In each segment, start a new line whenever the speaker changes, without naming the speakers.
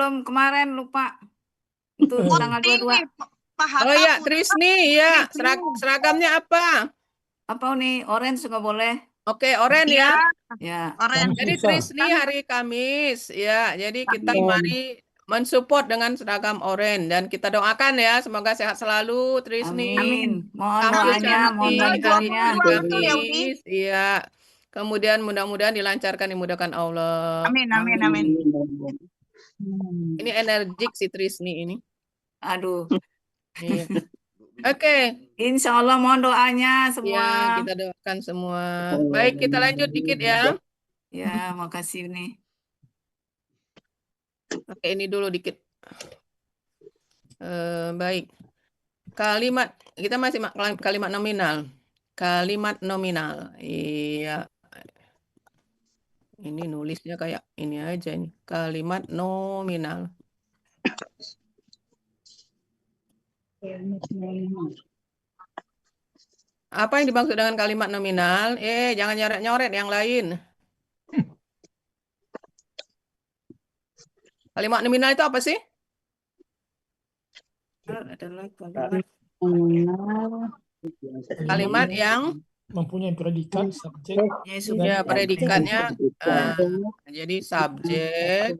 belum kemarin lupa. Itu
Oh,
tanggal
ini
22.
Pak
Oh
Hatta
ya,
punya
Trisni ya.
review.
Seragamnya apa?
Apa nih? Orange nggak boleh?
Oke, oren
Iya,
ya.
Ya.
orange.
Jadi Trisni hari Kamis ya. Jadi kita
Iya.
mari mensupport dengan seragam oren dan kita doakan ya semoga sehat selalu Trisni.
Amin. Mohon
Tampil
doanya, mohon
cantik hari
bantuannya.
22 betul ya, Uni?
Kamis. Iya. Kemudian mudah-mudahan dilancarkan dimudahkan Allah.
Amin, amin, amin.
Ini energik si Trisni ini.
Aduh.
Iya. Oke.
Insya Allah mohon doanya
Ya,
semua.
kita doakan semua. Baik, kita lanjut dikit ya.
Ya, makasih nih.
Oke, ini dulu dikit. Baik. Kalimat, kita masih kalimat nominal. Kalimat nominal. Iya. Ini nulisnya kayak ini aja ini. Kalimat nominal. Apa yang dimaksud dengan kalimat nominal? Jangan nyoret-nyoret yang lain. Kalimat nominal itu apa sih?
Adalah
Kalimat yang
mempunyai predikat, subjek,
ya predikatnya. Jadi subjek,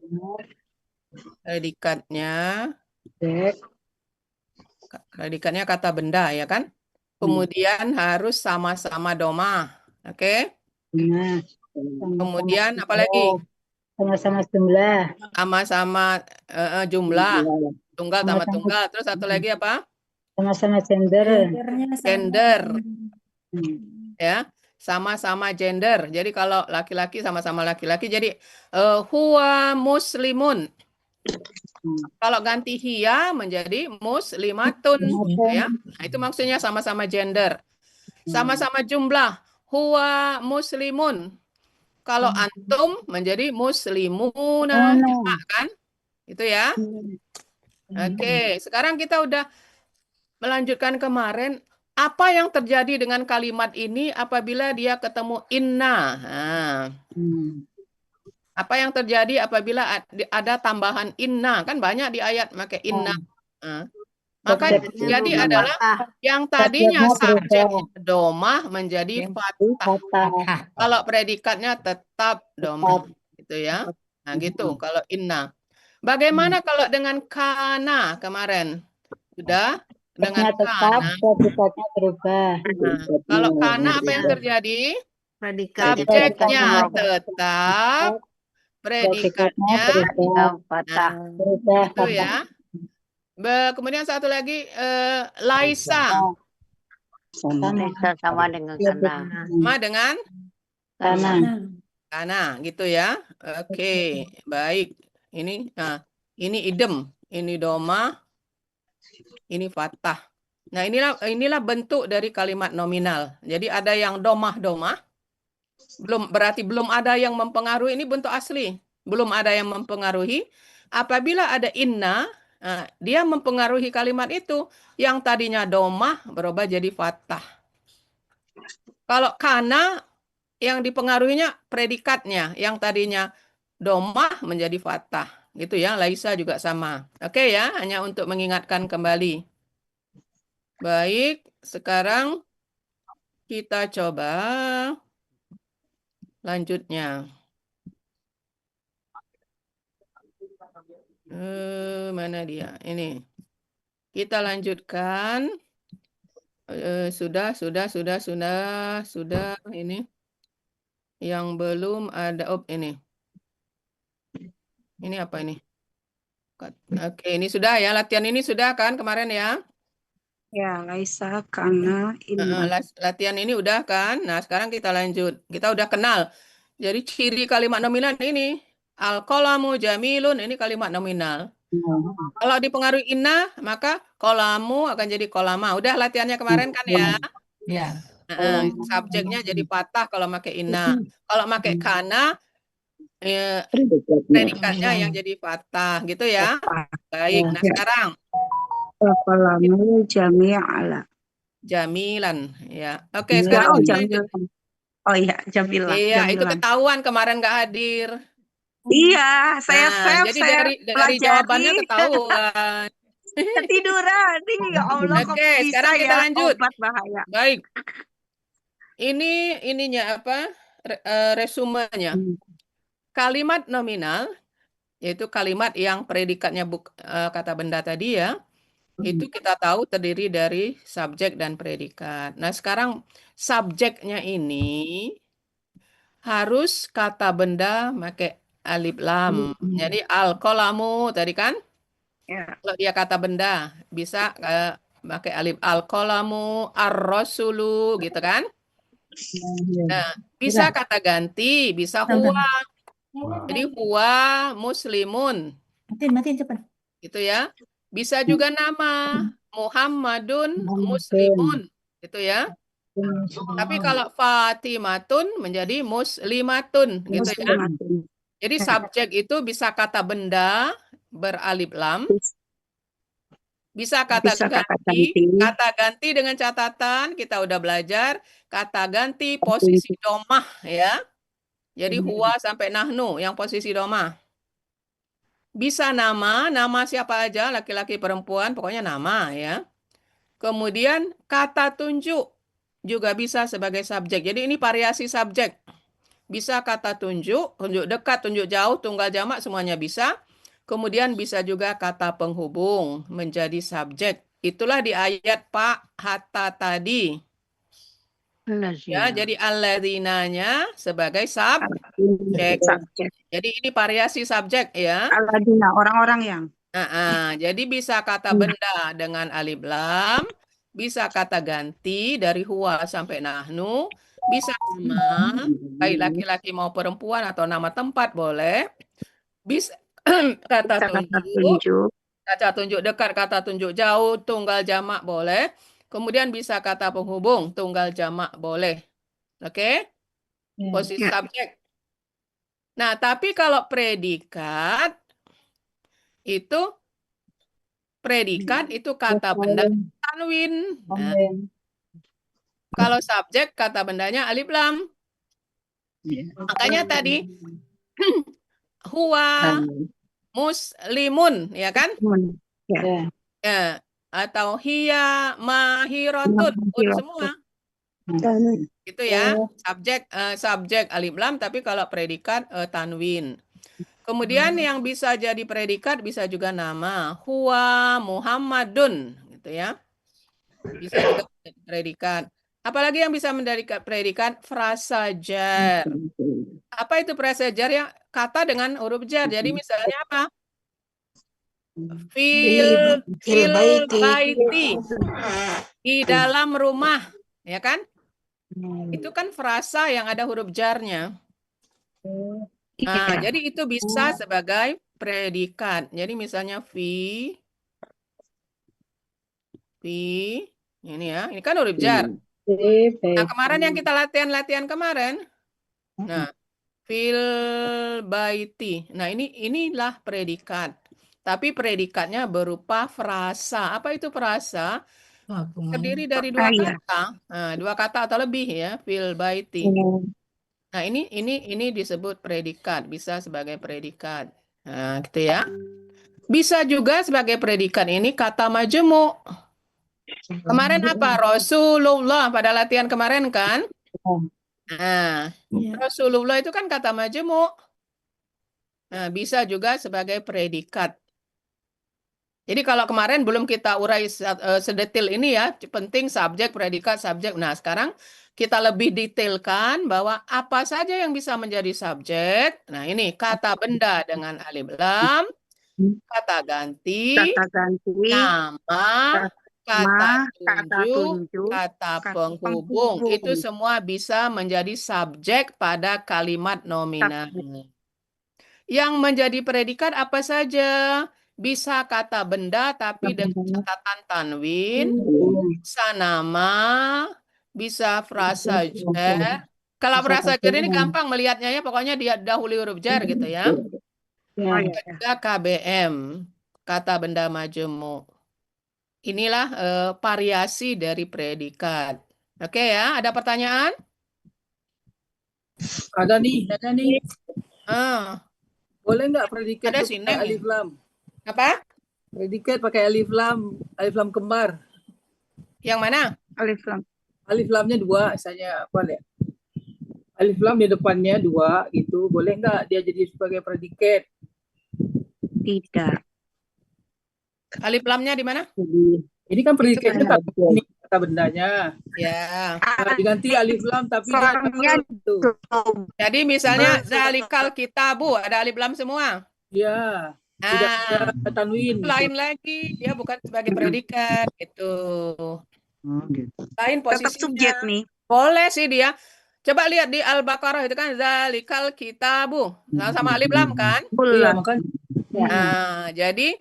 predikatnya kata benda ya kan? Kemudian harus sama-sama domah. Oke? Kemudian apa lagi?
Sama-sama jumlah.
Sama-sama jumlah. Tunggal tambah tunggal. Terus satu lagi apa?
Sama-sama gender.
Gender. Ya, sama-sama gender. Jadi kalau laki-laki sama-sama laki-laki jadi huwa muslimun. Kalau ganti hiya menjadi muslimatun ya. Nah, itu maksudnya sama-sama gender. Sama-sama jumlah. Huwa muslimun. Kalau antum menjadi muslimuna jamak kan? Itu ya. Oke, sekarang kita udah melanjutkan kemarin apa yang terjadi dengan kalimat ini apabila dia ketemu inna. Nah, apa yang terjadi apabila ada tambahan inna? Kan banyak di ayat pakai inna. Nah, maka yang terjadi adalah yang tadinya subjeknya domah menjadi fathah. Kalau predikatnya tetap domah. Gitu ya. Nah gitu kalau inna. Bagaimana kalau dengan kana kemarin? Sudah? Dengan
tetap,
kana.
predikatnya berubah.
Nah, kalau kana apa yang terjadi?
Predikatnya
Subjeknya tetap, predikatnya
fathah.
Berubah.
itu ya. Kemudian satu lagi laisa.
Laisa sama dengan kana.
Sama dengan kana gitu ya. Oke, baik. Ini ini idem, ini doma, ini fathah. Nah, inilah bentuk dari kalimat nominal. Jadi ada yang domah-domah. Berarti belum ada yang mempengaruhi, ini bentuk asli. Belum ada yang mempengaruhi. Apabila ada inna, dia mempengaruhi kalimat itu. Yang tadinya domah berubah jadi fathah. Kalau kana, yang dipengaruhinya predikatnya. Yang tadinya domah menjadi fathah. Gitu ya, laisa juga sama. Oke ya, hanya untuk mengingatkan kembali. Baik, sekarang kita coba lanjutnya. Mana dia? Ini. Kita lanjutkan. Sudah. Ini. Yang belum ada. Ini. Ini apa ini? Oke, ini sudah ya. Latihan ini sudah kan kemarin ya?
Ya, laisa kana inna.
Latihan ini udah kan? Nah, sekarang kita lanjut. Kita udah kenal. Jadi ciri kalimat nominal ini. Al-qalamu jamilun. Ini kalimat nominal. Kalau dipengaruhi inna, maka kolamu akan jadi kolama. Udah latihannya kemarin kan ya?
Ya.
Subjeknya jadi patah kalau pakai inna. Kalau pakai kana, predikatnya yang jadi patah gitu ya. Baik, nah sekarang.
Kalamu jami'ala.
Jamilan, ya. Oke, sekarang kita lanjut.
Oh iya, jamilah.
Iya, itu ketahuan kemarin nggak hadir.
Iya, saya
Nah, jadi
saya
dari jawabannya
pelajari.
ketahuan.
Ketiduran. Ya Allah, kok
Oke,
bisa
sekarang kita
ya
lanjut.
obat bahaya.
Baik. Ininya apa? Resumenya. Kalimat nominal, yaitu kalimat yang predikatnya kata benda tadi ya, itu kita tahu terdiri dari subjek dan predikat. Nah, sekarang subjeknya ini harus kata benda pakai alif lam. Jadi al-qalamu tadi kan,
Ya.
kalau dia kata benda bisa pakai alif al-qalamu, ar-rasulu gitu kan. Nah, bisa kata ganti, bisa huwa. Jadi huwa muslimun
Matiin cepat.
gitu ya. Bisa juga nama Muhammadun muslimun gitu ya. Tapi kalau Fatimatun menjadi muslimatun gitu ya. Jadi subjek itu bisa kata benda beralif lam, bisa kata
Bisa kata
ganti.
ganti.
Kata ganti dengan catatan kita udah belajar kata ganti posisi domah ya. Jadi huwa sampai nahnu yang posisi domah. Bisa nama siapa aja, laki-laki, perempuan, pokoknya nama ya. Kemudian kata tunjuk juga bisa sebagai subjek. Jadi ini variasi subjek. Bisa kata tunjuk, tunjuk dekat, tunjuk jauh, tunggal jamak, semuanya bisa. Kemudian bisa juga kata penghubung menjadi subjek. Itulah di ayat Pak Hatta tadi. Ya, jadi alladzinanya sebagai subjek.
Subjek.
Jadi ini variasi subjek ya.
Aladina, orang-orang yang.
Jadi bisa kata benda dengan alif lam, bisa kata ganti dari huwa sampai nahnu, bisa nama, baik laki-laki mau perempuan atau nama tempat boleh, bisa kata
Bisa kata
tunjuk,
tunjuk.
kata tunjuk dekat, kata tunjuk jauh, tunggal jamak boleh, kemudian bisa kata penghubung, tunggal jamak boleh. Oke? Posisi
Ya.
subjek. Nah, tapi kalau predikat itu predikat itu kata benda tanwin. Nah, kalau subjek kata bendanya alif lam. Makanya tadi huwa muslimun, ya kan?
Ya.
Ya. Atau hiya mahirotun pun semua. Gitu ya. Subjek alif lam, tapi kalau predikat tanwin. Kemudian yang bisa jadi predikat bisa juga nama huwa Muhammadun gitu ya. Bisa juga predikat. Apalagi yang bisa menjadi predikat frasa jar. Apa itu frasa jar ya? Kata dengan huruf jar. Jadi misalnya apa? Fil baiti. Di dalam rumah, ya kan? Itu kan frasa yang ada huruf jarnya. Nah, jadi itu bisa sebagai predikat. Jadi misalnya ini ya, ini kan huruf jar. Nah, kemarin yang kita latihan kemarin. Nah, fil baiti. Nah, inilah predikat. Tapi predikatnya berupa frasa. Apa itu frasa? Terdiri dari dua kata. Nah, dua kata atau lebih ya, fil baiti. Nah, ini disebut predikat, bisa sebagai predikat. Nah, gitu ya. Bisa juga sebagai predikat ini kata majemuk. Kemarin apa? Rasulullah pada latihan kemarin kan? Nah, Rasulullah itu kan kata majemuk. Nah, bisa juga sebagai predikat. Jadi kalau kemarin belum kita urai sedetil ini ya, penting subjek, predikat, subjek. Nah, sekarang kita lebih detailkan bahwa apa saja yang bisa menjadi subjek. Nah, ini kata benda dengan alif lam, kata ganti, nama, kata tunjuk, kata penghubung. Itu semua bisa menjadi subjek pada kalimat nominal. Yang menjadi predikat apa saja? Bisa kata benda tapi dengan catatan tanwin, bisa nama, bisa frasa jar. Kalau frasa jar ini gampang melihatnya ya, pokoknya dia dahului huruf jar gitu ya. Juga KBM, kata benda majemuk. Inilah variasi dari predikat. Oke ya, ada pertanyaan?
Ada nih.
Ah,
Boleh nggak predikat
Ada
tuh
sih,
pakai
Neng.
alif lam?
Apa?
Predikat pakai alif lam kembar.
Yang mana?
Alif lam.
Alif lamnya 2, misalnya apa ya? Alif lam di depannya 2 gitu. Boleh nggak dia jadi sebagai predikat?
Tidak.
Alif lamnya di mana?
Ini kan predikatnya
kan
ini kata bendanya.
Ya.
Nah, diganti alif lam tapi dia
Formnya
itu.
Jadi misalnya
Double.
zalikal kitabu ada alif lam semua.
Ya, tidak
Nah,
ada tanwin.
lain lagi dia bukan sebagai predikat gitu. Lain
Tetap
posisinya.
subjek nih.
Boleh sih dia. Coba lihat di Al-Baqarah itu kan zalikal kitabu. Sama alif lam kan?
Iya,
Bulan.
makanya
Nah, jadi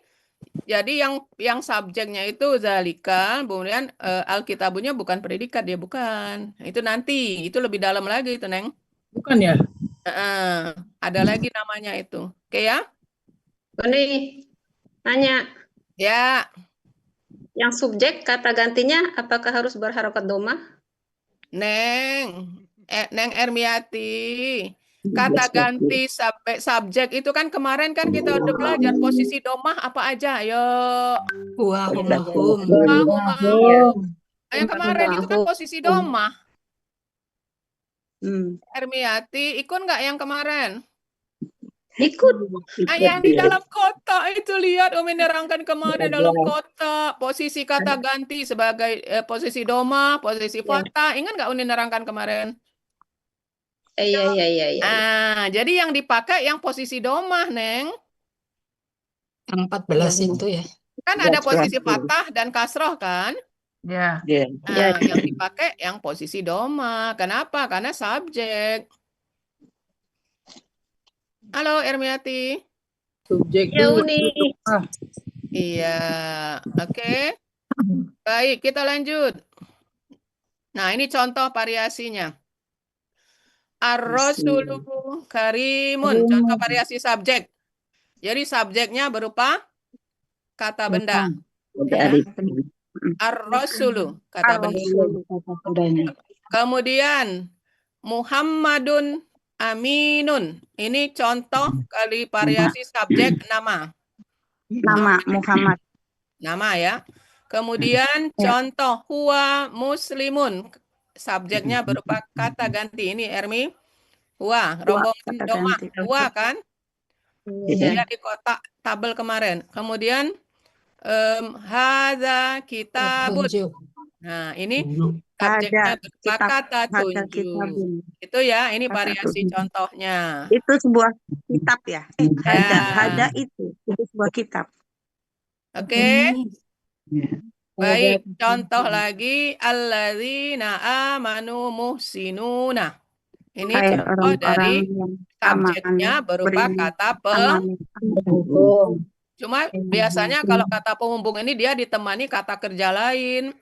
yang subjeknya itu zalika, kemudian Alkitabunya bukan predikat, dia bukan. Itu nanti, itu lebih dalam lagi itu, Neng.
bukan ya?
Ada lagi namanya itu. Oke ya?
Ini nanya,
Ya,
yang subjek kata gantinya apakah harus berharokat domah?
Neng Ermiati. Kata ganti sampai subjek itu kan kemarin kan kita udah belajar posisi domah apa aja. Ayo.
Huwa hum.
Yang kemarin itu kan posisi domah.
Hmm.
Ermiati, ikut nggak yang kemarin?
Ikut.
Nah, yang di dalam kotak itu lihat Umi nerangkan kemarin dalam kotak posisi kata ganti sebagai posisi doma, posisi fathah. Ingat nggak Umi nerangkan kemarin?
Iya.
Jadi yang dipakai yang posisi doma, Neng.
Yang 14 itu ya.
Kan ada posisi fathah dan kasroh kan?
Ya.
Nah, yang dipakai yang posisi doma. Kenapa? Karena subjek. Halo Ermiati.
Subjek
Ya,
tuh.
Uni.
Iya, oke. Baik, kita lanjut. Nah, ini contoh variasinya. Ar-rasulu karimun, contoh variasi subjek. Jadi subjeknya berupa kata benda. Ya. Ar-rasulu, kata benda. Kemudian Muhammadun aminun. Ini contoh kali variasi subjek nama.
Nama Muhammad.
Nama ya. Kemudian contoh huwa muslimun. Subjeknya berupa kata ganti. Ini Ermi. Huwa, rombongan
kata
doma.
ganti.
Huwa kan? Dia di kotak tabel kemarin. Kemudian hadza kitabun. Nah, ini subjeknya berupa kata tunjuk. Itu ya, ini
Kata
variasi
tunjuk.
contohnya.
Itu sebuah kitab ya.
Ya.
Hada itu sebuah kitab.
Oke. Baik, contoh lagi alladzina amanu muhsinuna. Ini
Kayak
contoh dari
orang-orang yang
subjeknya
aman,
berupa
beriman,
kata Cuma biasanya kalau kata penghubung ini dia ditemani kata kerja lain.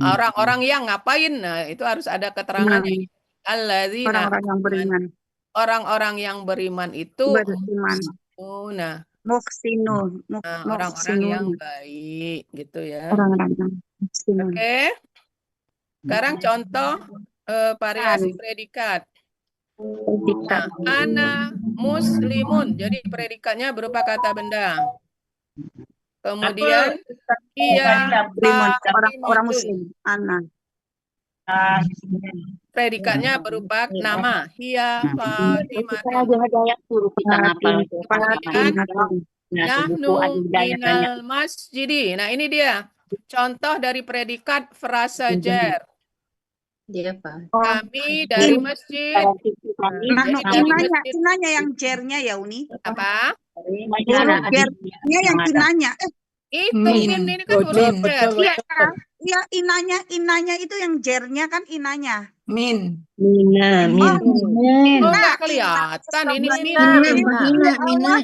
Orang-orang yang ngapain? Nah, itu harus ada keterangannya. Alladzina
orang-orang yang beriman.
orang-orang yang beriman itu
Beriman.
nah,
Muhsinun.
orang-orang yang baik gitu ya.
Orang-orang yang muhsinun.
Oke. Sekarang contoh variasi predikat. Nah, ana muslimun. Jadi predikatnya berupa kata benda. Kemudian iya
Orang muslim. Ana.
predikatnya berupa nama. Hiya Fatimatun. Nahnu minal masjidi. Nah, ini dia. Contoh dari predikat frasa jar.
Dia apa?
Kami dari masjid.
Inanya yang jernya ya Uni.
Apa?
Jernya yang inanya.
Itu ini kan huruf jar.
Iya inanya itu yang jernya kan inanya.
Min.
Nggak kelihatan ini
Mina.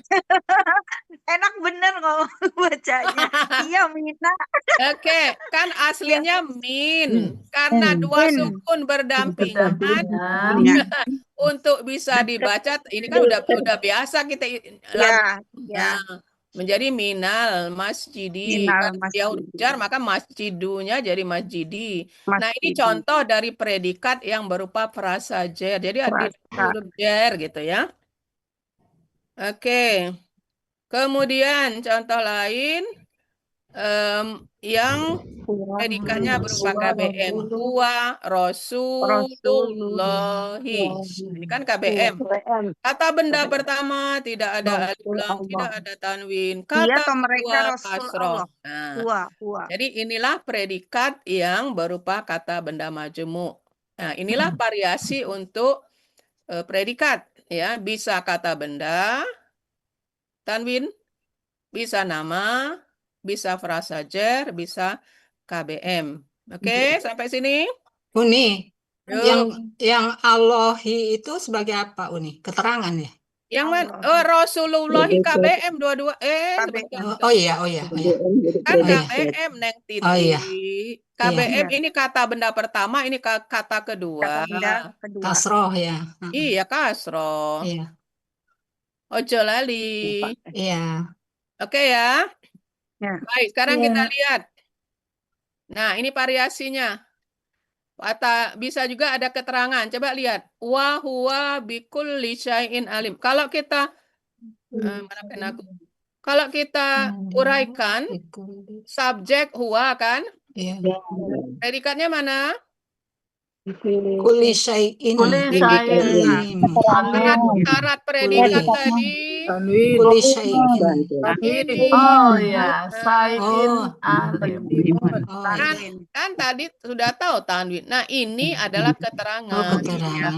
Enak bener kok bacanya. Iya Mina.
Oke, kan aslinya min. Karena dua sukun berdampingan untuk bisa dibaca. Ini kan udah biasa kita
Ya.
menjadi minal masjidi.
Minal
Kalau dia huruf jar maka masjidunya jadi masjidi. Nah, ini
Masjidi.
contoh dari predikat yang berupa frasa jar. Jadi ada huruf jar gitu ya. Oke. Kemudian contoh lain yang predikatnya berupa KBM. Huwa Rasulullahi. Ini kan KBM. Kata benda pertama tidak ada alif lam, tidak ada tanwin.
Dia
Kata
atau mereka
kedua
Rasul
kasroh.
Allah.
Nah,
Huwa.
jadi inilah predikat yang berupa kata benda majemuk. Nah, inilah variasi untuk predikat, ya. Bisa kata benda, tanwin, bisa nama, bisa frasa jer, bisa KBM. Oke, sampai sini.
Uni,
Yuk.
yang Allahi itu sebagai apa, Uni? Keterangan ya?
Yang mana? Oh, Rasulullahi KBM dua-dua. Sebentar.
Oh iya.
Kan
Oh iya.
KBM, Neng Titi.
Oh iya.
KBM ini kata benda pertama, ini kata kedua.
Benda kedua.
Kasroh ya.
Iya, kasroh.
Iya.
Ojo lali.
Iya.
Oke ya.
Ya.
Baik, sekarang kita lihat. Nah, ini variasinya. Bisa juga ada keterangan. Coba lihat. Wa huwa bikulli syai'in alim. Kalau kita mana penaku? Kalau kita uraikan subjek huwa kan?
Iya.
Predikatnya mana?
Kulli syai'in alim.
Syarat predikat tadi.
Tanwin.
Kulli syai'in.
Ini.
Oh ya, Sain alim.
Kan tadi sudah tahu tanwin. Nah, ini adalah keterangan.
Keterangan.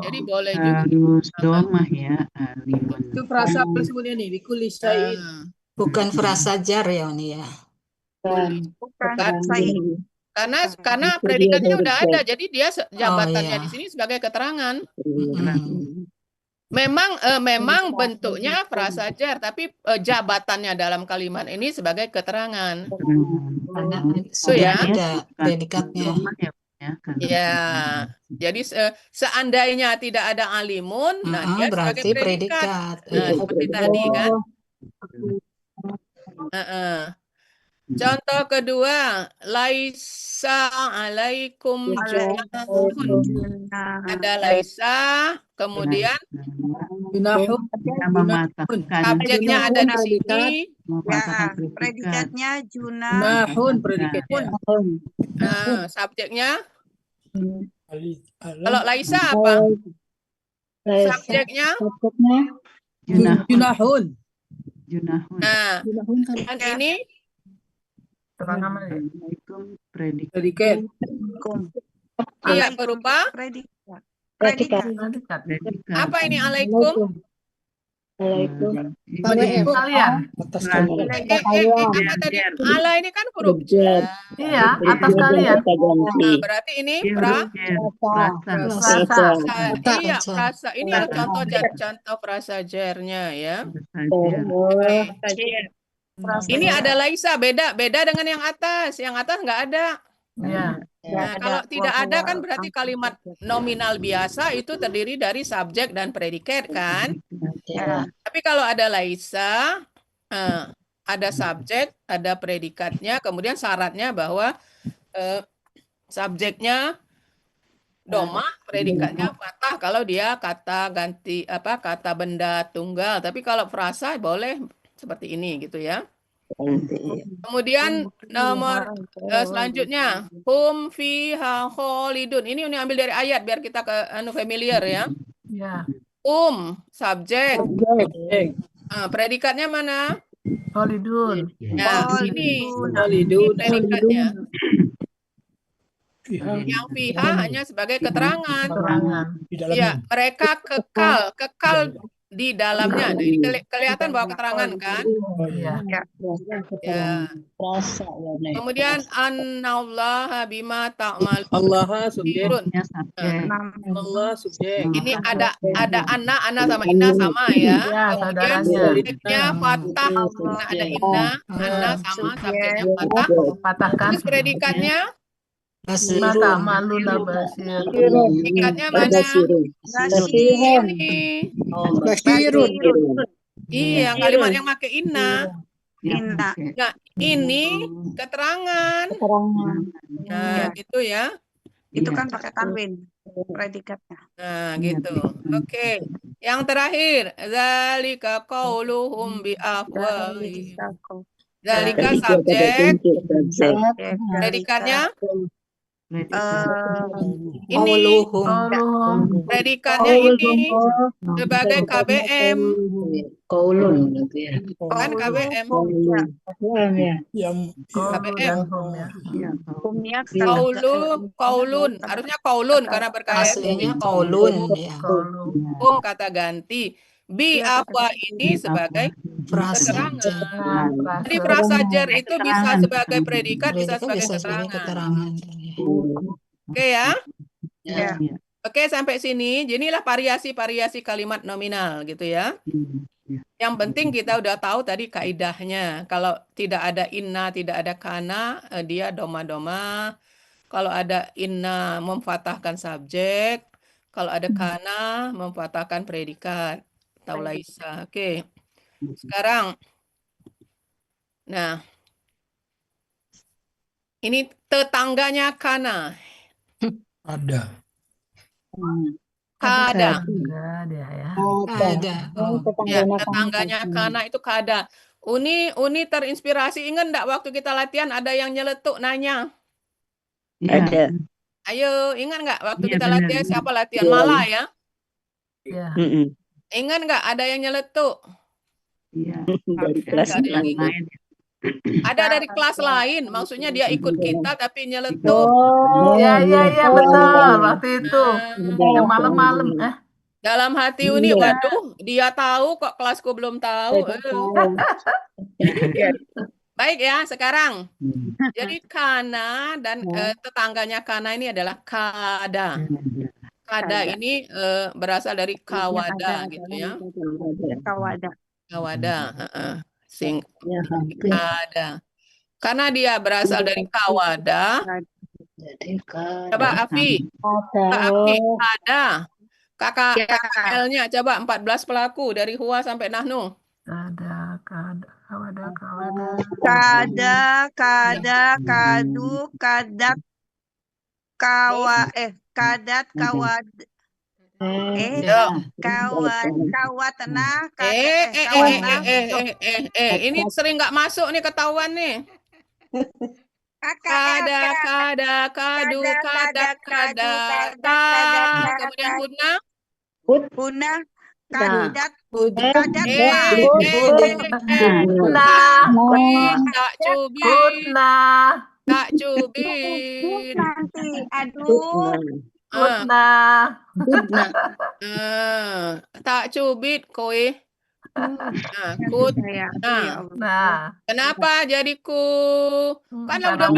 Jadi boleh juga.
Harus domah ya, alimun.
Itu frasa apa sebutnya nih? Bikuli syai'in.
Bukan frasa jar ya, Uni ya.
Bukan Said.
Karena predikatnya udah ada, jadi dia jabatannya
iya.
di sini sebagai keterangan.
Mm.
Memang bentuknya frasa jar, tapi jabatannya dalam kalimat ini sebagai keterangan.
Karena
Itu
sudah
ya.
ada predikatnya.
Ya, jadi seandainya tidak ada alimun, nah dia
Berarti
sebagai predikat.
predikat.
Nah, seperti tadi kan. Contoh kedua, laisa alaikum junahun. Ada laisa, kemudian
Junahun.
subjeknya ada di sini.
Ya, predikatnya junah.
Junahun predikatnya.
Subjeknya,
Alam.
kalau laisa apa? Subjeknya,
Junahun.
nah, kan ini
Predikat.
iya berupa
Predikat.
apa ini alaikum?
Kalian.
Atas
Apa tadi? Ala ini kan huruf jar.
Iya, atas kalian.
Nah, berarti ini
Frasa.
iya frasa. Ini yang contoh frasa jarnya ya. Ini ada laisa, beda dengan yang atas. Yang atas nggak ada.
Ya.
Nah, kalau tidak ada kan berarti kalimat nominal biasa itu terdiri dari subjek dan predikat kan? Tapi kalau ada laisa, ada subjek, ada predikatnya, kemudian syaratnya bahwa subjeknya domah, predikatnya fathah kalau dia kata ganti kata benda tunggal. Tapi kalau frasa boleh seperti ini gitu ya. Kemudian nomor selanjutnya hum fiha khalidun. Ini ambil dari ayat biar kita familiar ya.
Ya.
Subjek. Predikatnya mana?
Khalidun.
Nah, ini
Khalidun.
predikatnya. Yang fiha hanya sebagai keterangan.
Di dalamnya.
Ya, mereka kekal di dalamnya. Nah, ini kelihatan bahwa keterangan kan?
Oh iya.
Ya. Kemudian annallaha bima ta'malun.
Allah subjek. Allah subjek.
Ini ada anna sama inna sama ya.
Ya,
Kemudian
saudaranya.
subjeknya fathah, ada inna, anna sama subjeknya fathah.
Patahkan.
Terus predikatnya
Bima ta'maluna basir.
predikatnya mana? Ini. Iya, kalimat yang pakai inna.
Inna.
Nah, ini keterangan. Nah, gitu ya.
Itu
Iya.
kan pakai tanwin predikatnya.
Nah,
Iya,
gitu.
betul.
Oke. Yang terakhir, zalika qauluhum bi afwahihim. Zalika subjek, predikatnya ini
Qauluhum.
Qauluhum.
predikatnya ini sebagai KBM,
Qaulun gitu ya.
kan KBM.
Ya,
Ya.
Yang
Qaulu
KBM.
dan hum ya.
Iya,
hukumnya
Qaulun, harusnya qaulun karena berkaitan
Aslinya qaulun ya.
Qaulu.
hukum kata ganti. Bi afwa ini sebagai
Frasa
keterangan.
Nah,
Jadi
frase.
prasajar itu bisa sebagai predikat, bisa
Predikat
sebagai
bisa sebagai
keterangan.
keterangan.
Oke ya.
Ya.
iya.
Oke, sampai sini. Jadi inilah variasi-variasi kalimat nominal gitu ya. Yang penting kita udah tahu tadi kaidahnya. Kalau tidak ada inna, tidak ada kana, dia doma-doma. Kalau ada inna memfatahkan subjek. Kalau ada kana memfatahkan predikat. Atau laisa. Oke. Sekarang, nah, ini tetangganya kana.
ada.
Kada.
Enggak dia ya.
Ada. Oh.
Ya, tetangganya kana itu kada. Uni terinspirasi. Ingat enggak waktu kita latihan ada yang nyeletuk nanya.
Ada.
Ayo, ingat nggak waktu
Iya,
kita
benar.
latihan siapa latihan Mala ya?
Ya.
Ingat nggak ada yang nyeletuk?
Iya.
Nggak ada yang ingat.
lain.
Ada dari kelas lain, maksudnya dia ikut kita tapi nyeletuk.
Iya, iya, iya, betul. Waktu itu.
Nah,
Yang malam-malam.
dalam hati Uni, waduh, dia tahu kok kelasku belum tahu. Baik ya, sekarang. Jadi kana dan tetangganya kana ini adalah kada. Kada ini berasal dari kawada gitu ya. Kawada. Kada. Karena dia berasal dari kawada. Coba Afi. Afi, kada. KKL-nya coba 14 pelaku dari Huwa sampai Nahnu.
Kada, kawada.
Kada, kadu, kadat, kadat, kawad, kawatna,
Ini sering nggak masuk nih ketahuan nih. Kada, kadu, kadat, kemudian punna, kadat, tak cubit, tak cubit.
nanti, aduh,
tak cubit kowe. Kenapa jadi ku? Karena udah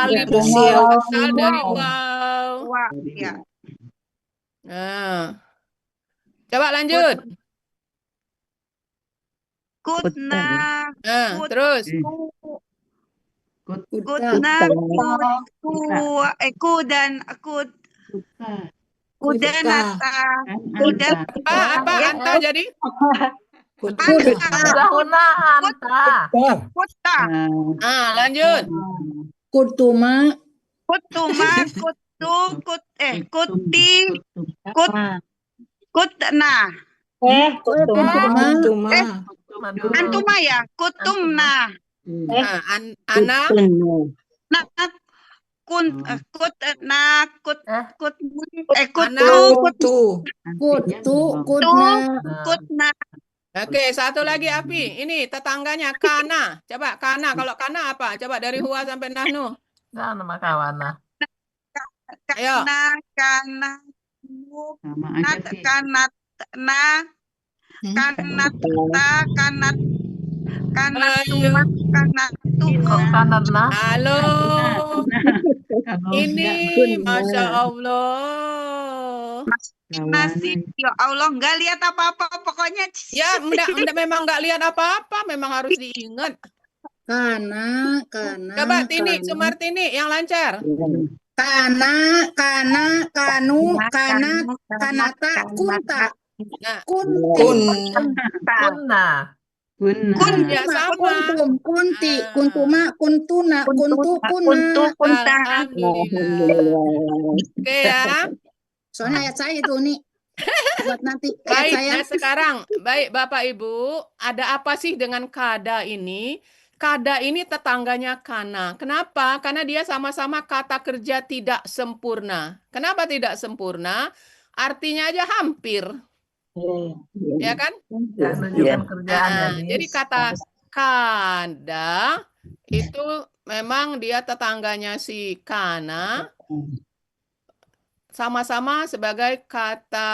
alif asal dari waw.
ya.
Nah, coba lanjut.
Kutna,
Terus.
kudanata,
Apa anta jadi?
kutta,
Lanjut.
kutuma, kutna, antuma ya, kutumna,
Ana,
kutna.
Oke, satu lagi Api. Ini tetangganya kana. Coba kana. Kalau kana apa? Coba dari Huwa sampai Nahnu.
Nama kawana.
Ayo. Halo. Ini Masya Allah.
Nasi, ya Allah, nggak lihat apa-apa pokoknya.
Ya, memang nggak lihat apa-apa, memang harus diingat.
Kana.
Coba Tini, Sumartini yang lancar.
Kana, kanu, kanata, kunta.
Nah,
Kunna.
Kuna.
Ya sama.
Kuntum, kunti,
Ah.
kuntuma, kuntuna, kuntu, kuna.
Kunta.
Alhamdulillah. Oke ya.
Soalnya ayat saya tuh nih. Buat nanti ayat
Baik,
saya.
nah sekarang, baik Bapak Ibu, ada apa sih dengan kada ini? Kada ini tetangganya kana. Kenapa? Karena dia sama-sama kata kerja tidak sempurna. Kenapa tidak sempurna? Artinya aja hampir, ya kan?
Ya, menunjukkan kerjaannya,
Nah,
Nis.
jadi kata kada itu memang dia tetangganya si kana, sama-sama sebagai kata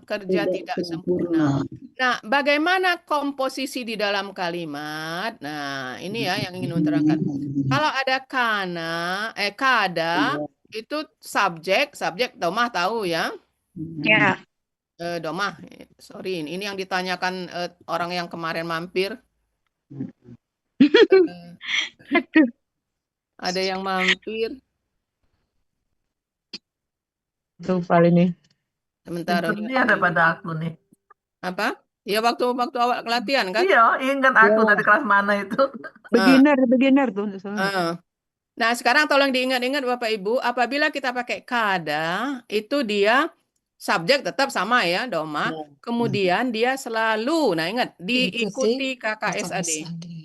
kerja tidak sempurna. Nah, bagaimana komposisi di dalam kalimat? Nah, ini ya yang ingin menerangkan. Kalau ada kada, itu subjek domah tahu ya.
Ya.
Domah, sorry, ini yang ditanyakan orang yang kemarin mampir. Ada yang mampir.
Lupa ini.
Sebentar.
Ini ada pada aku nih.
Apa? Ya waktu awal latihan kan?
Iya, ingat aku dari kelas mana itu.
Beginner tuh.
Nah, sekarang tolong diingat-ingat Bapak Ibu, apabila kita pakai kada, itu dia subjek tetap sama ya, doma. Kemudian dia selalu, nah ingat, diikuti KKSAD.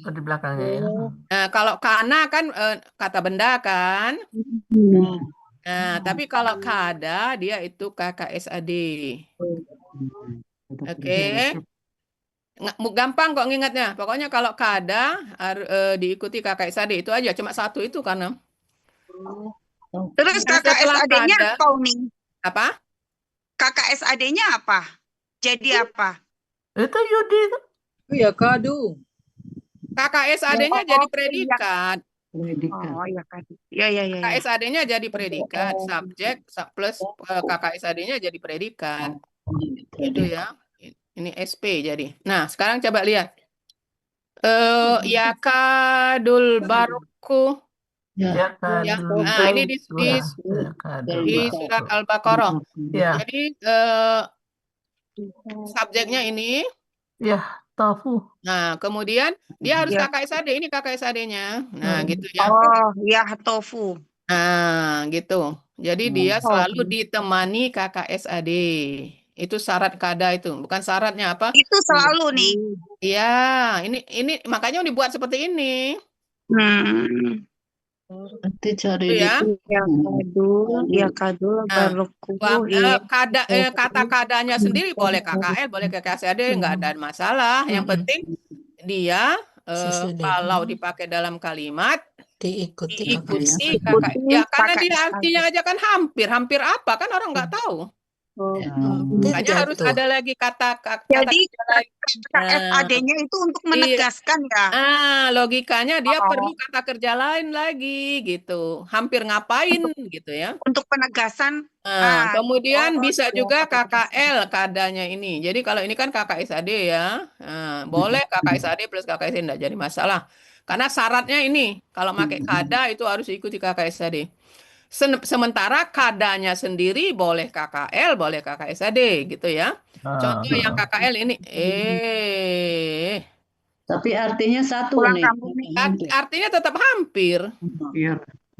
Oh, di belakangnya ya.
Nah, kalau kana kan kata benda kan. Nah, tapi kalau kada dia itu KKSAD. Oke. Gampang kok ngingatnya. Pokoknya kalau kada diikuti KKSAD itu aja, cuma satu itu karena.
Terus
Nah, setelah
KKSAD-nya
kada,
apa, Uni?
apa?
KKSAD-nya apa? Jadi apa?
Itu Yudi.
Iya, kadu.
KKSAD-nya jadi predikat.
Oh, ya kan. Ya.
KKSAD-nya jadi predikat, subjek plus KKSAD-nya jadi predikat. Itu ya. Ini SP jadi. Nah, sekarang coba lihat. Yakadul barku.
Ya,
Nah, ini di surat Al-Baqarah.
Ya.
Jadi subjeknya ini.
Ya, tofu.
Nah, kemudian dia harus KKSAD. Ini KKSAD-nya. Nah, gitu ya.
Oh, ya tofu.
Nah, gitu. Jadi dia selalu ditemani KKSAD. Itu syarat kada itu. Bukan syaratnya apa?
Itu selalu nih.
Iya, ini makanya dibuat seperti ini.
Nanti cari
Itu ya.
Ya kadul baruku.
Kata-kadanya sendiri boleh KKL, boleh KKSAD, nggak ada masalah. Yang penting dia kalau dipakai dalam kalimat diikuti KKL. Ya, karena dia artinya aja kan hampir apa kan orang nggak tahu. Makanya harus ada lagi kata
jadi KKSAD-nya itu untuk menegaskan ya.
Logikanya dia perlu kata kerja lain lagi gitu. Hampir ngapain gitu ya.
Untuk penegasan.
Kemudian bisa juga KKL kadanya ini. Jadi kalau ini kan KKSAD ya. Boleh KKSAD plus KKSAD enggak jadi masalah. Karena syaratnya ini kalau pakai kada itu harus ikuti KKSAD. Sementara kadanya sendiri boleh KKL, boleh KKSAD gitu ya. Contoh yang KKL ini
tapi artinya satu nih.
Artinya tetap hampir.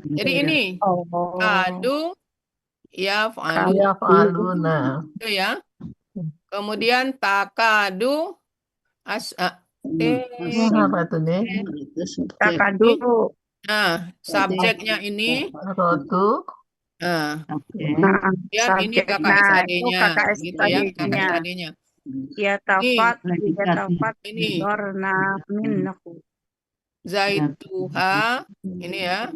Jadi ini kadu ya
fa'aluna.
Itu ya. Kemudian takadu
apa itu nih?
Takadu.
Nah, subjeknya ini
rotu.
Kemudian ini KKSAD-nya, gitu ya, KKSAD-nya.
Ya tafat,
ini
warna minnahu.
Zaituha, ini ya.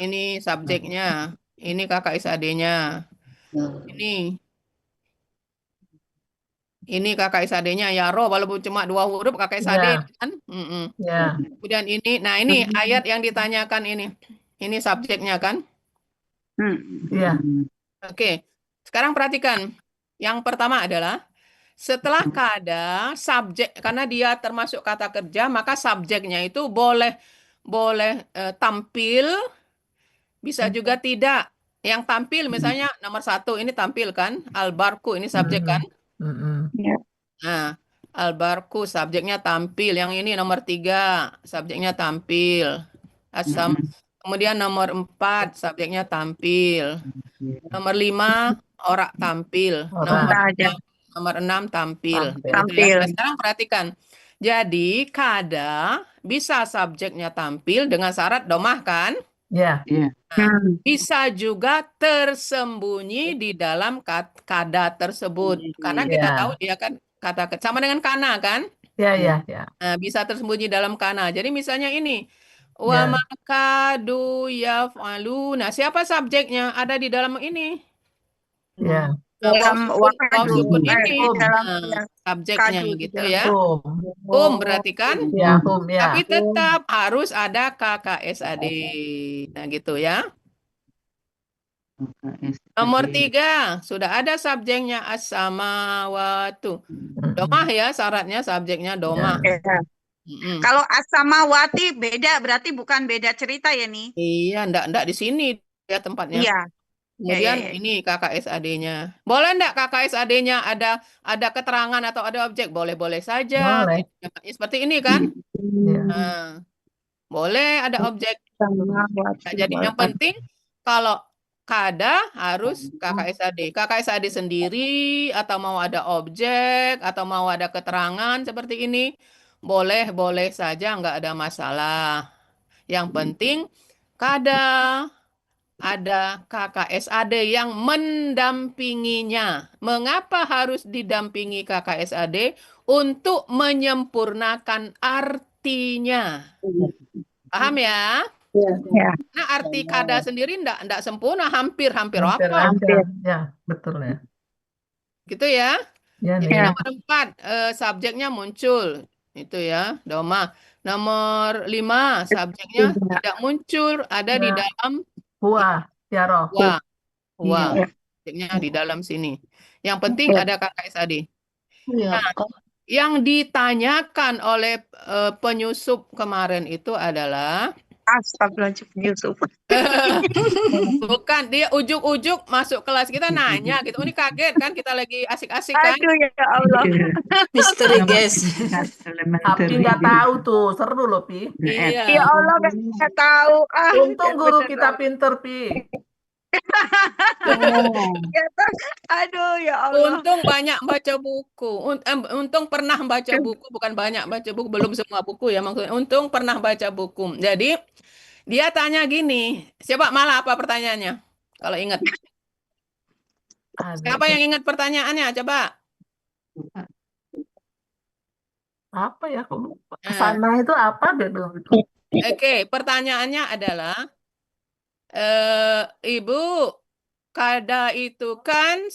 Ini subjeknya, ini KKSAD-nya. Ini KKSAD-nya ya roh walaupun cuma 2 huruf KKSAD kan. Kemudian ini, nah ini ayat yang ditanyakan ini subjeknya kan. Oke, sekarang perhatikan. Yang pertama adalah setelah kada subjek, karena dia termasuk kata kerja, maka subjeknya itu boleh tampil, bisa juga tidak. Yang tampil misalnya nomor 1 ini tampil kan, al-barku ini subjek kan. Nah, Albarku, subjeknya tampil. Yang ini nomor 3, subjeknya tampil. Asam. Kemudian nomor 4, subjeknya tampil. Nomor 5, orak tampil. Nomor 6, tampil. Gitu ya. Nah, sekarang perhatikan. Jadi, kada bisa subjeknya tampil dengan syarat domah kan?
Ya.
Nah, bisa juga tersembunyi di dalam kada tersebut. Karena kita tahu dia kan kata sama dengan kana kan?
Ya.
Nah, bisa tersembunyi dalam kana. Jadi misalnya ini wa makadu yaf'aluna. Siapa subjeknya? Ada di dalam ini.
Ya.
Waw sukun ini
dalam
subjeknya
kadu
gitu
dalam
ya. Berarti kan?
Ya, ya.
Tapi tetap harus ada KKSAD. Nah, gitu ya. Nomor 3, sudah ada subjeknya as-samawatu. Domah ya, syaratnya subjeknya domah.
Kalau as-samawati beda, berarti bukan beda cerita ya nih?
Iya, enggak di sini ya tempatnya.
Iya.
Kemudian ini KKSAD-nya. Boleh enggak KKSAD-nya ada keterangan atau ada objek? Boleh-boleh saja.
Boleh.
Seperti ini kan? Nah, boleh ada objek. Nah, jadi yang penting kalau kada harus KKSAD. KKSAD sendiri atau mau ada objek atau mau ada keterangan seperti ini, boleh saja, nggak ada masalah. Yang penting kada ada KKSAD yang mendampinginya. Mengapa harus didampingi KKSAD? Untuk menyempurnakan artinya. Paham ya?
Ya.
Nah, arti kada sendiri enggak sempurna, hampir
Hampir
apa?
aja. Ya, betul ya.
Gitu ya.
Ya,
Jadi
ya.
nomor 4, subjeknya muncul. Itu ya, doma. Nomor 5, subjeknya tidak muncul, ada di dalam
Huwa, ya roh.
Huwa. Subjeknya di dalam sini. Yang penting ada KKSAD. Nah, yang ditanyakan oleh penyusup kemarin itu adalah
Astagfirullahaladzim, Yusuf.
bukan, dia ujuk-ujuk masuk kelas kita nanya gitu. Ini kaget kan, kita lagi asik-asik kan?
Aduh ya Allah.
Misteri guys.
Tapi nggak tahu tuh, seru loh Pi.
Iya.
Ya Allah, nggak tahu.
Untung guru kita pinter Pi.
Aduh ya Allah.
Untung banyak baca buku. Untung pernah baca buku, bukan banyak baca buku, belum semua buku ya maksudnya. Untung pernah baca buku. Jadi dia tanya gini, siapa malah apa pertanyaannya? Kalau ingat. Siapa yang ingat pertanyaannya? Coba.
Apa ya? Sana itu apa deh?
Oke, pertanyaannya adalah Ibu, kada itu kan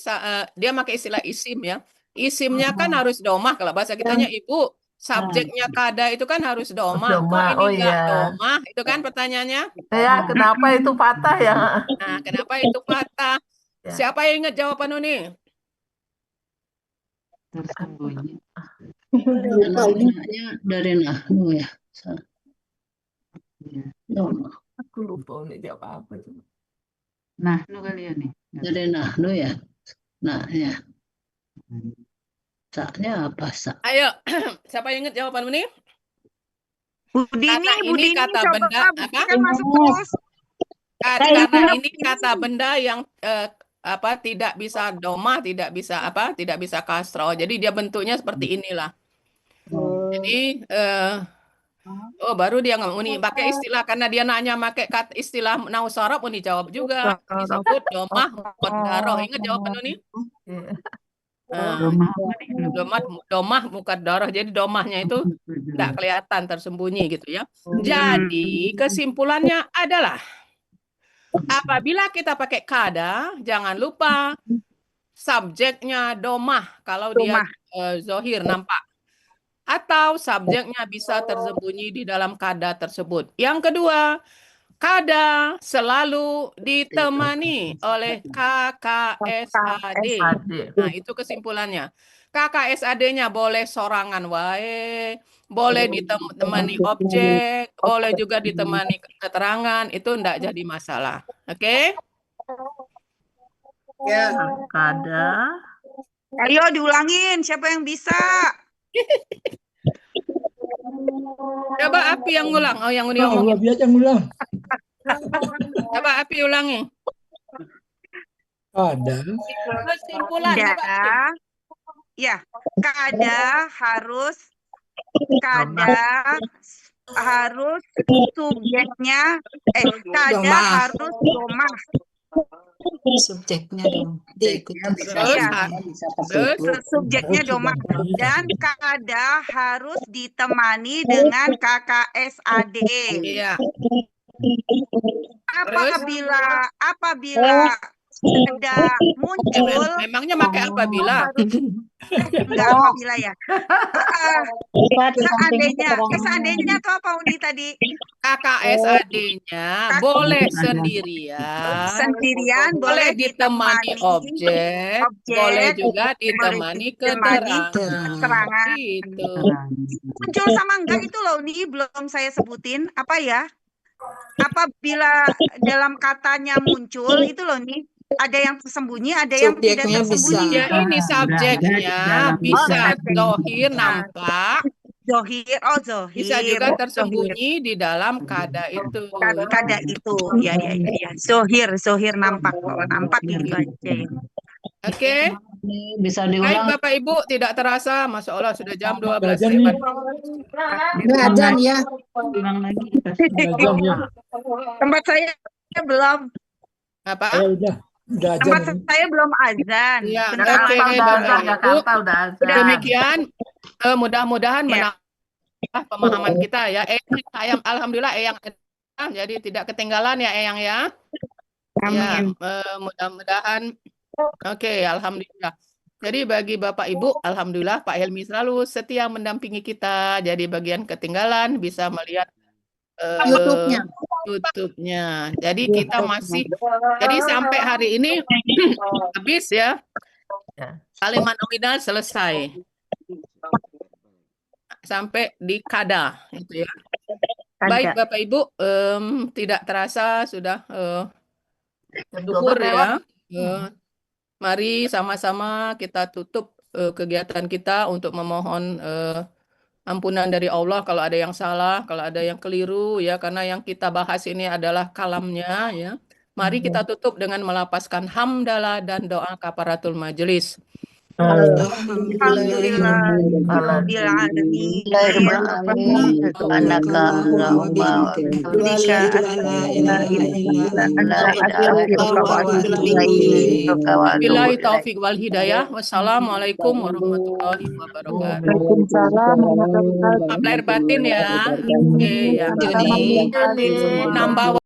dia pakai istilah isim ya. Isimnya kan harus domah. Kalau bahasa kitanya Ibu, subjeknya kada itu kan harus domah. Kok ini enggak domah? Itu kan pertanyaannya.
Ya, kenapa itu patah ya?
Nah, kenapa itu patah? Siapa yang ingat jawaban ini?
Tersembunyi. Namanya dari nahnu ya.
Aku lupa ini jawab apa itu.
Nahnu kali ya nih. Dari nahnu ya. Nah ya. Saknya apa sak?
Ayo, siapa yang ingat jawaban ini?
Budini,
ini kata benda apa?
Kan masuk terus.
Karena ini kata benda yang tidak bisa domah, tidak bisa kasro. Jadi dia bentuknya seperti inilah. Jadi baru dia ngomong ini pakai istilah, karena dia nanya pakai istilah nausarab, ini jawab juga disebut domah muqaddarah. Ingat jawaban ini? Domah muqaddarah. Jadi domahnya itu tidak kelihatan, tersembunyi gitu ya. Jadi kesimpulannya adalah apabila kita pakai kada, jangan lupa subjeknya domah kalau dia zohir nampak. Atau subjeknya bisa tersembunyi di dalam kada tersebut. Yang kedua, kada selalu ditemani oleh KKSAD. Nah, itu kesimpulannya. KKSAD-nya boleh sorangan wae, boleh ditemani objek, boleh juga ditemani keterangan, itu enggak jadi masalah. Oke?
Ya.
Kada.
Ayo diulangin, siapa yang bisa?
Coba Api yang ngulang. Oh, yang Uni
Ah,
omongin.
Wabi aja ngulang.
Coba Api ulangi.
Ada.
Kesimpulan. Coba Api.
Kada, ya, kada harus subjeknya, kada
Domah.
harus domah.
Subjeknya dong. Diikuti.
Iya.
Terus
Subjeknya domah dan kada harus ditemani dengan KKSAD.
iya.
Apabila kada muncul,
Memangnya pakai apabila?
enggak apabila ya. Seandainya itu apa Uni tadi?
KKSAD-nya boleh sendirian, boleh ditemani objek, boleh juga ditemani keterangan. Gitu.
Muncul sama enggak itu loh Uni, belum saya sebutin apa ya? Apabila dalam katanya muncul itu loh Nih, ada yang tersembunyi, ada yang tidak
Subjeknya
tersembunyi.
bisa.
Ya ini subjeknya bisa zohir nampak,
Zohir, zohir.
bisa juga tersembunyi di dalam kada itu.
Kada itu, ya. Zohir nampak, kalau nampak gitu aja ya.
Oke,
Bisa
baik
diulang.
Bapak Ibu, tidak terasa, Masya Allah sudah jam 12.
Belajar nih.
Hebat.
Ngajan ya.
Ulang lagi.
Jam ya.
Tempat saya belum,
Apa?
Udah
tempat
jam.
saya belum azan.
Ya,
Bentar
oke,
lagi.
Bapak Ibu.
Jakarta udah azan.
Demikian, mudah-mudahan
Ya.
menambah pemahaman kita ya. Alhamdulillah Eyang, jadi tidak ketinggalan ya Eyang ya. Ya,
Amin.
mudah-mudahan. Oke, alhamdulillah. Jadi bagi Bapak Ibu, alhamdulillah Pak Helmi selalu setia mendampingi kita. Jadi bagian ketinggalan bisa melihat
YouTube-nya.
YouTube-nya. Jadi kita masih, jadi sampai hari ini habis ya. Kalimat nominal selesai. Sampai di kada itu ya. Baik Bapak Ibu, tidak terasa sudah zuhur ya. Mari sama-sama kita tutup kegiatan kita untuk memohon ampunan dari Allah kalau ada yang salah, kalau ada yang keliru ya, karena yang kita bahas ini adalah kalamnya ya. Mari kita tutup dengan melapaskan hamdalah dan doa kafaratul majelis.
Alhamdulillah.
Billahi taufik wal hidayah. Wassalamualaikum warahmatullahi wabarakatuh.
Waalaikumsalam warahmatullahi wabarakatuh.
Maaf lahir batin ya. Oke ya. Nambah